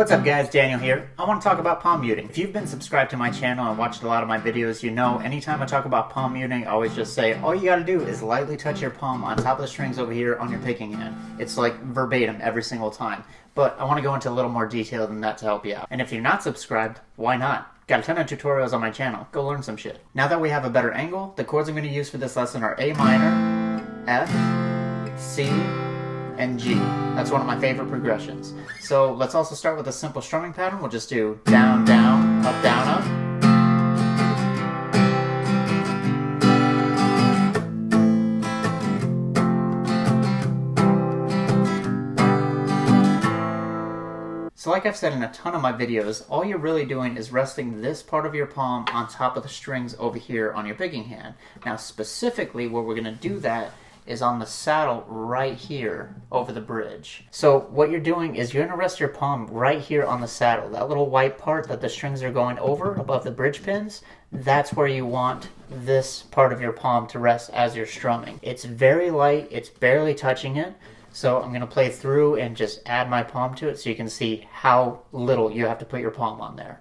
What's up guys, Daniel here. I want to talk about palm muting. If you've been subscribed to my channel and watched a lot of my videos, you know anytime I talk about palm muting, I always just say, all you gotta do is lightly touch your palm on top of the strings over here on your picking hand. It's like verbatim every single time. But I want to go into a little more detail than that to help you out. And if you're not subscribed, why not? Got a ton of tutorials on my channel. Go learn some shit. Now that we have a better angle, the chords I'm going to use for this lesson are A minor, F, C, and G. That's one of my favorite progressions. So let's also start with a simple strumming pattern. We'll just do down, down, up, down, up. So like I've said in a ton of my videos, all you're really doing is resting this part of your palm on top of the strings over here on your picking hand. Now specifically where we're going to do that is on the saddle right here over the bridge. So what you're doing is you're going to rest your palm right here on the saddle. That little white part that the strings are going over above the bridge pins, that's where you want this part of your palm to rest as you're strumming. It's very light, it's barely touching it. So I'm going to play through and just add my palm to it so you can see how little you have to put your palm on there.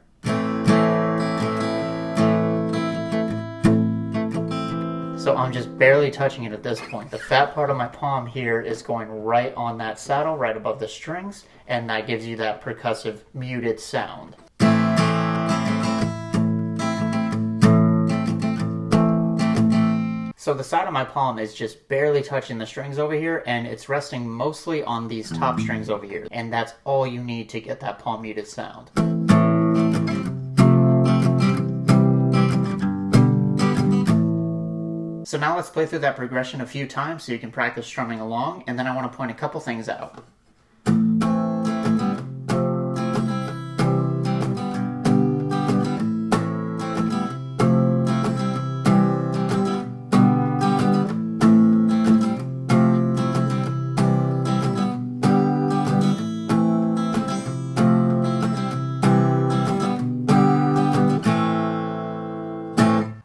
So I'm just barely touching it at this point. The fat part of my palm here is going right on that saddle, right above the strings, and that gives you that percussive muted sound. So the side of my palm is just barely touching the strings over here, and it's resting mostly on these top strings over here. And that's all you need to get that palm muted sound. So now let's play through that progression a few times so you can practice strumming along, and then I want to point a couple things out.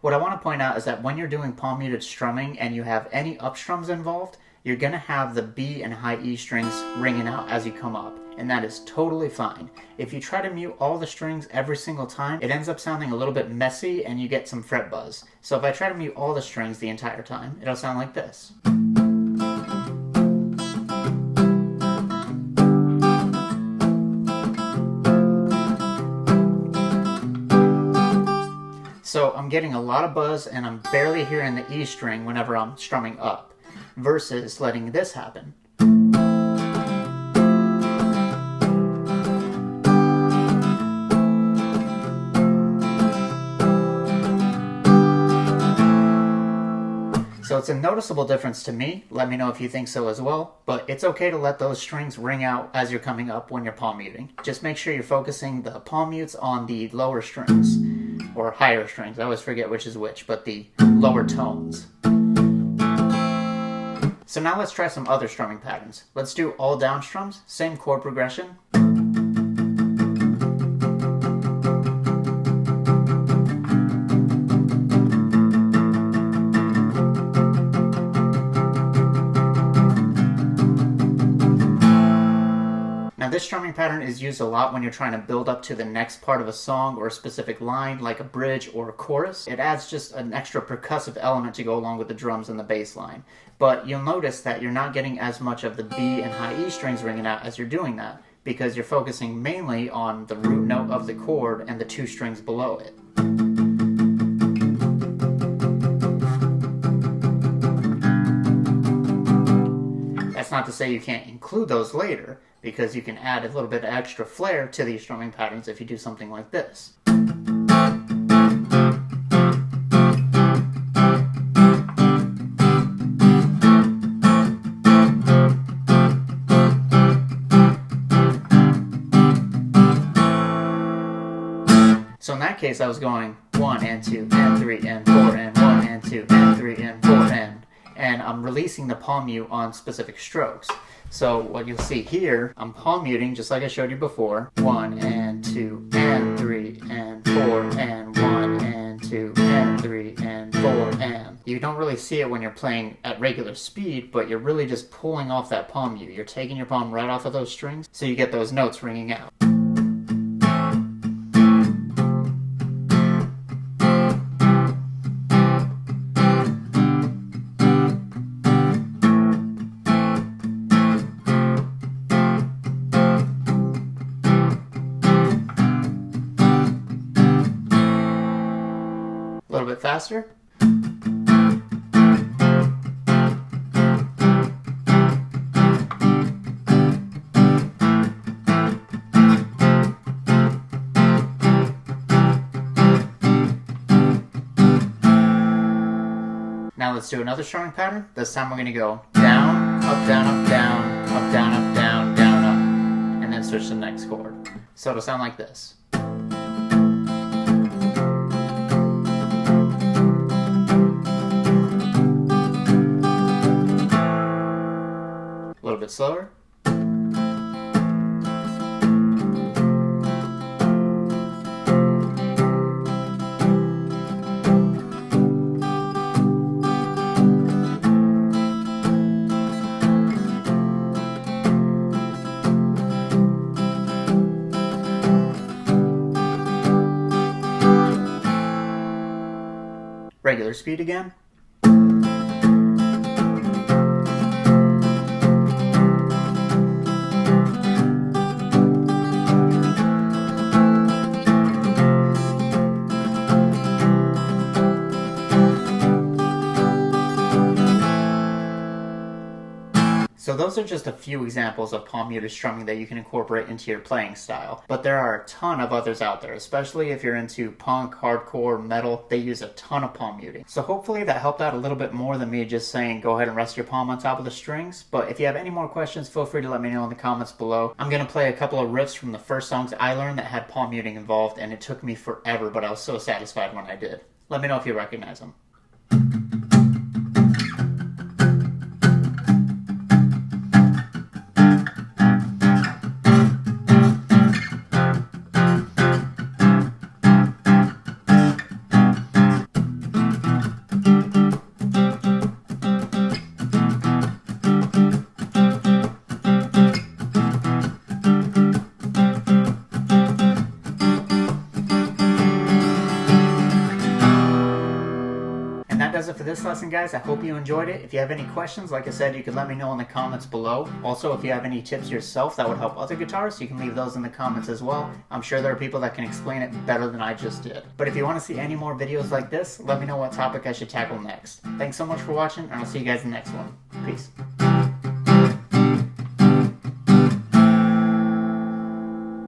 What I want to point out is that when you're doing palm muted strumming and you have any up strums involved, you're going to have the B and high E strings ringing out as you come up, and that is totally fine. If you try to mute all the strings every single time, it ends up sounding a little bit messy and you get some fret buzz. So if I try to mute all the strings the entire time, it'll sound like this. So I'm getting a lot of buzz and I'm barely hearing the E string whenever I'm strumming up, versus letting this happen. So it's a noticeable difference to me. Let me know if you think so as well, but it's okay to let those strings ring out as you're coming up when you're palm muting. Just make sure you're focusing the palm mutes on the lower strings. Or higher strings, I always forget which is which, but the lower tones. So now let's try some other strumming patterns. Let's do all down strums, same chord progression. Now this strumming pattern is used a lot when you're trying to build up to the next part of a song or a specific line, like a bridge or a chorus. It adds just an extra percussive element to go along with the drums and the bass line. But you'll notice that you're not getting as much of the B and high E strings ringing out as you're doing that, because you're focusing mainly on the root note of the chord and the two strings below it. That's not to say you can't include those later, because you can add a little bit of extra flair to these strumming patterns if you do something like this. So in that case I was going 1 and 2 and 3 and 4 and 1 and 2 and 3 and 4 and I'm releasing the palm mute on specific strokes. So what you'll see here, I'm palm muting just like I showed you before. 1 and 2 and 3 and 4 and 1 and 2 and 3 and 4 and. You don't really see it when you're playing at regular speed, but you're really just pulling off that palm mute. You're taking your palm right off of those strings, so you get those notes ringing out. little bit faster. Now let's do another strumming pattern. This time we're going to go down, up, down, up, down, up, down, up, down, down, up, and then switch to the next chord. So it'll sound like this. A little bit slower. Regular speed again. So those are just a few examples of palm muted strumming that you can incorporate into your playing style. But there are a ton of others out there, especially if you're into punk, hardcore, metal. They use a ton of palm muting. So hopefully that helped out a little bit more than me just saying go ahead and rest your palm on top of the strings. But if you have any more questions, feel free to let me know in the comments below. I'm going to play a couple of riffs from the first songs I learned that had palm muting involved, and it took me forever, but I was so satisfied when I did. Let me know if you recognize them. Does it for this lesson, guys. I hope you enjoyed it. If you have any questions, like I said, you can let me know in the comments below. Also, if you have any tips yourself that would help other guitarists, you can leave those in the comments as well. I'm sure there are people that can explain it better than I just did. But if you want to see any more videos like this, let me know what topic I should tackle next. Thanks so much for watching, and I'll see you guys in the next one. Peace.